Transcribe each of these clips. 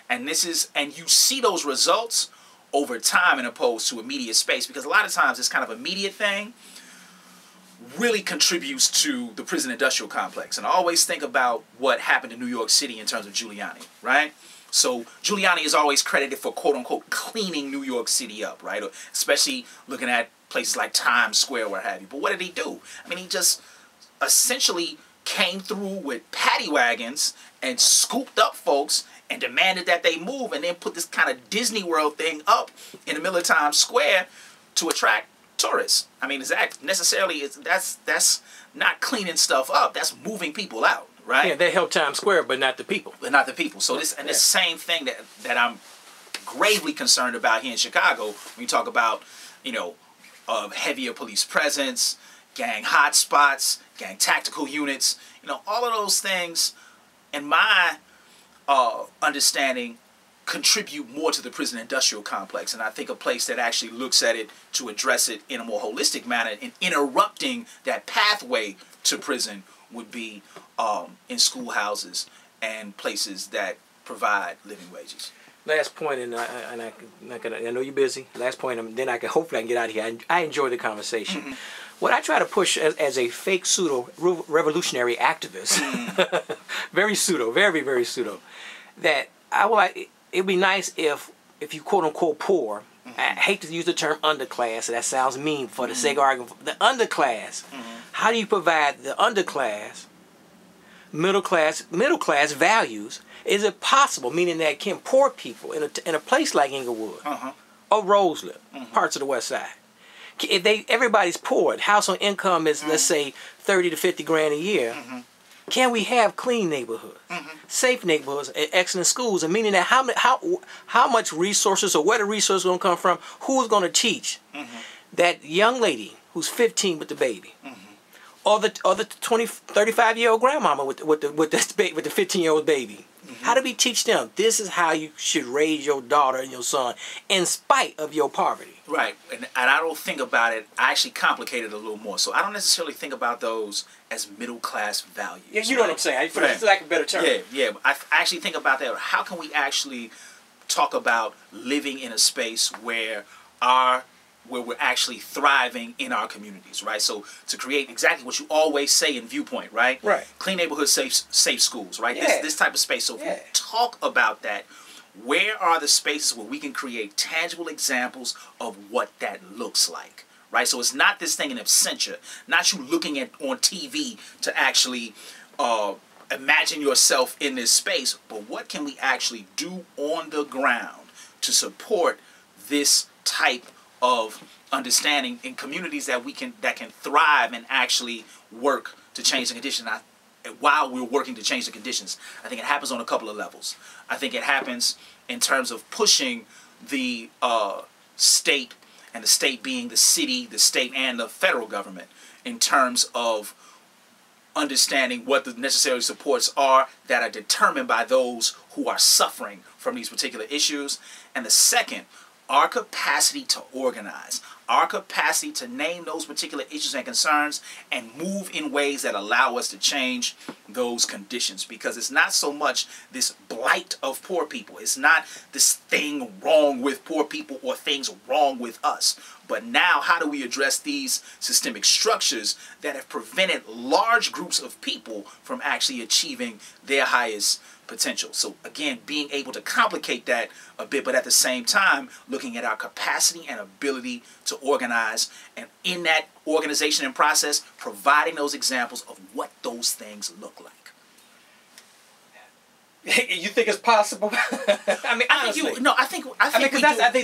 And you see those results over time in opposed to immediate space, because a lot of times this kind of immediate thing really contributes to the prison industrial complex. And I always think about what happened in New York City in terms of Giuliani, right? So Giuliani is always credited for quote unquote cleaning New York City up, right? Especially looking at places like Times Square, what have you. But what did he do? I mean, he just essentially came through with paddy wagons and scooped up folks and demanded that they move, and then put this kind of Disney World thing up in the middle of Times Square to attract tourists. I mean, that's not cleaning stuff up. That's moving people out, right? Yeah, they help Times Square, but not the people. But not the people. So this same thing that I'm gravely concerned about here in Chicago, when you talk about, you know, heavier police presence, gang hotspots, gang tactical units, you know, all of those things, in my understanding, contribute more to the prison industrial complex. And I think a place that actually looks at it to address it in a more holistic manner and interrupting that pathway to prison would be in schoolhouses and places that provide living wages. Last point, and I know you're busy. Last point, and then hopefully I can get out of here. I enjoy the conversation. Mm-hmm. What I try to push as a fake pseudo revolutionary activist, very pseudo, very very pseudo, that it'd be nice if you quote unquote poor. Mm-hmm. I hate to use the term underclass, so that sounds mean for the sake of argument. The underclass. Mm-hmm. How do you provide the underclass, middle class values? Is it possible, meaning that can poor people in a place like Inglewood or Roseland, parts of the West Side, if everybody's poor, household income is let's say 30 to 50 grand a year, can we have clean neighborhoods, safe neighborhoods, and excellent schools? And meaning that how much resources or where the resources going to come from? Who's going to teach that young lady who's 15 with the baby? Or the 35-year-old grandmama with the 15-year-old baby. How do we teach them? This is how you should raise your daughter and your son in spite of your poverty. Right. And I don't think about it. I actually complicate it a little more. So I don't necessarily think about those as middle-class values. Yeah, you know what I'm saying. For lack of a better term. Yeah. I actually think about that. How can we actually talk about living in a space where we're actually thriving in our communities, right? So to create exactly what you always say in Viewpoint, right? Right. Clean neighborhoods, safe schools, right? Yeah. This type of space. So if we talk about that, where are the spaces where we can create tangible examples of what that looks like, right? So it's not this thing in absentia, not you looking at on TV to actually imagine yourself in this space, but what can we actually do on the ground to support this type of understanding in communities that can thrive and actually work to change the conditions. While we're working to change the conditions, I think it happens on a couple of levels. I think it happens in terms of pushing the state, and the state being the city, the state, and the federal government, in terms of understanding what the necessary supports are that are determined by those who are suffering from these particular issues. And the second, our capacity to organize, our capacity to name those particular issues and concerns and move in ways that allow us to change those conditions. Because it's not so much this blight of poor people. It's not this thing wrong with poor people or things wrong with us. But now, how do we address these systemic structures that have prevented large groups of people from actually achieving their highest potential? So again, being able to complicate that a bit, but at the same time, looking at our capacity and ability to organize, and in that organization and process, providing those examples of what those things look like. You think it's possible? I mean, honestly. I think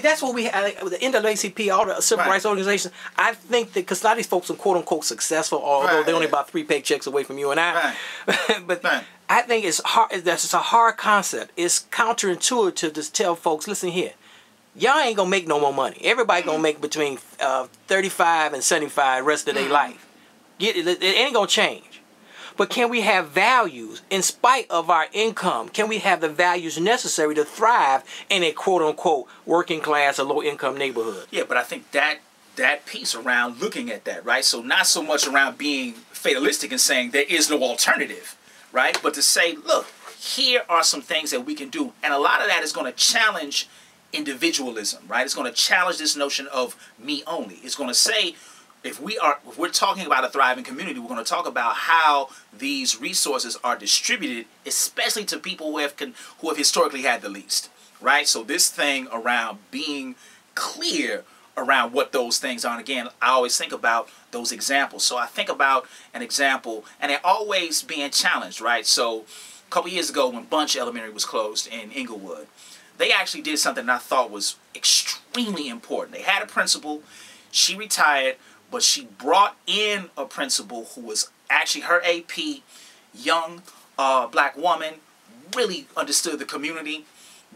that's what we have. The NAACP, all the civil rights organizations. I think that because a lot of these folks are quote unquote successful, although they're only about 3 paychecks away from you and I. But I think it's hard. That's a hard concept. It's counterintuitive to just tell folks, listen here, y'all ain't gonna make no more money. Everybody gonna make between 35 and 75 the rest of their life. It ain't gonna change. But can we have values in spite of our income? Can we have the values necessary to thrive in a quote-unquote working class or low-income neighborhood? Yeah, but I think that piece around looking at that, right? So not so much around being fatalistic and saying there is no alternative, right? But to say, look, here are some things that we can do. And a lot of that is going to challenge individualism, right? It's going to challenge this notion of me only. It's going to say, if we're talking about a thriving community, we're going to talk about how these resources are distributed, especially to people who have historically had the least, right? So this thing around being clear around what those things are. And again, I always think about those examples. So I think about an example, and they're always being challenged, right? So a couple years ago when Bunch Elementary was closed in Inglewood, they actually did something that I thought was extremely important. They had a principal, she retired, but she brought in a principal who was actually her AP, young black woman, really understood the community,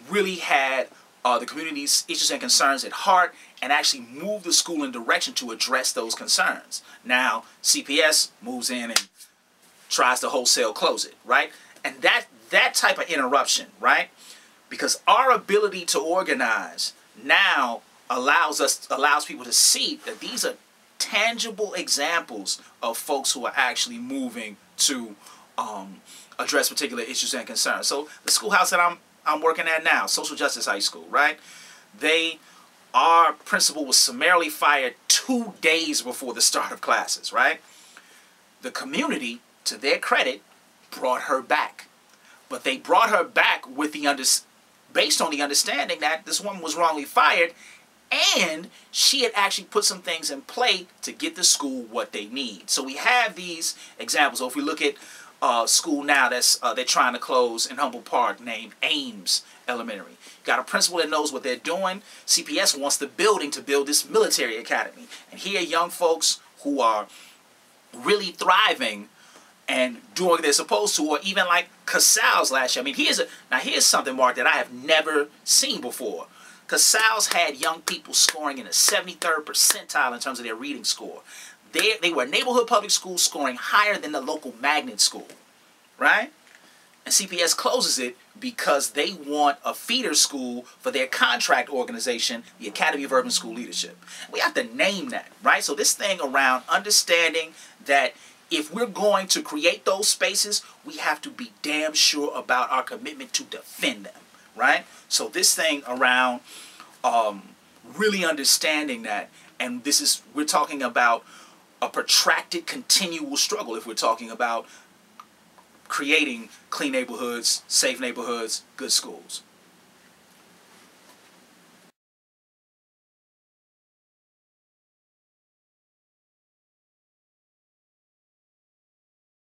really had the community's issues and concerns at heart, and actually moved the school in direction to address those concerns. Now, CPS moves in and tries to wholesale close it, right? And that type of interruption, right? Because our ability to organize now allows people to see that these are tangible examples of folks who are actually moving to address particular issues and concerns. So the schoolhouse that I'm working at now, Social Justice High School, right? Our principal was summarily fired 2 days before the start of classes, right? The community, to their credit, brought her back. But they brought her back with based on the understanding that this woman was wrongly fired, and she had actually put some things in play to get the school what they need. So we have these examples. So if we look at school now that's they're trying to close in Humboldt Park, named Ames Elementary. Got a principal that knows what they're doing. CPS wants the building to build this military academy. And here are young folks who are really thriving and doing what they're supposed to, or even like Casals last year. I mean, here's something, Mark, that I have never seen before. Casals had young people scoring in the 73rd percentile in terms of their reading score. They were a neighborhood public school scoring higher than the local magnet school, right? And CPS closes it because they want a feeder school for their contract organization, the Academy of Urban School Leadership. We have to name that, right? So this thing around understanding that if we're going to create those spaces, we have to be damn sure about our commitment to defend them, right? So this thing around really understanding that, and we're talking about a protracted, continual struggle if we're talking about creating clean neighborhoods, safe neighborhoods, good schools.